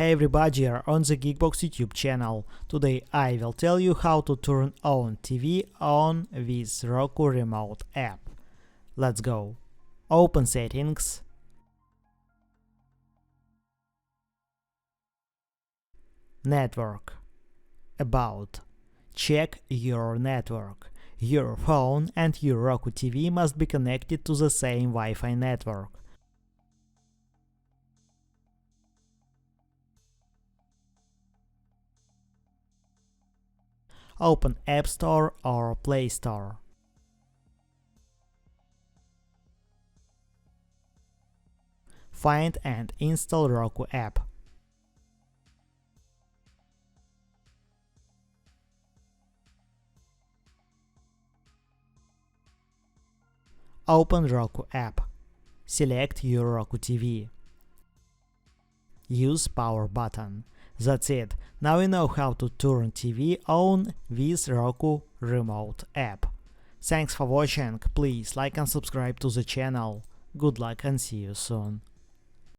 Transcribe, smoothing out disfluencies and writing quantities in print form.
Hey everybody, you're on the GeekBox YouTube channel. Today I will tell you how to turn on TV on with Roku remote app. Let's go. Open settings. Network. About. Check your network. Your phone and your Roku TV must be connected to the same Wi-Fi network. Open App Store or Play Store. Find and install Roku app. Open Roku app. Select your Roku TV. Use power button. That's it. Now you know how to turn TV on with Roku remote app. Thanks for watching. Please like and subscribe to the channel. Good luck and see you soon.